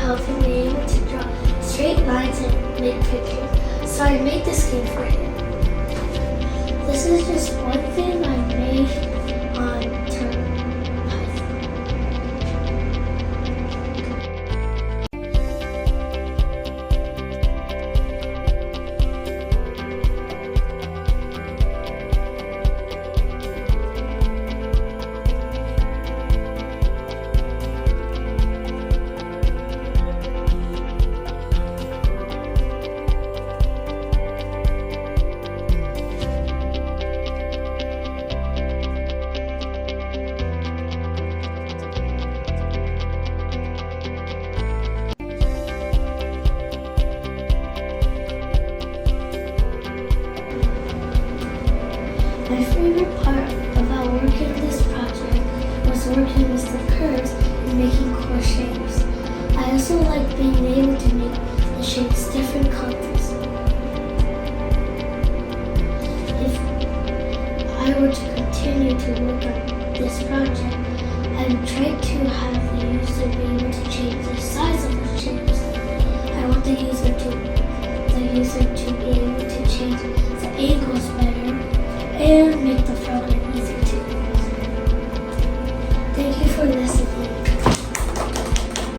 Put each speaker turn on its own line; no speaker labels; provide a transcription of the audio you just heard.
helping me able to draw straight lines and make pictures, so I made this game for him. This is just one thing I made on Python. My favorite part about working on this project was working with the curves and making cool shapes. I also like being able to make the shapes different colors. If I were to continue to work on this project, I would try to have the user be able to change the size of the shapes. I want the user to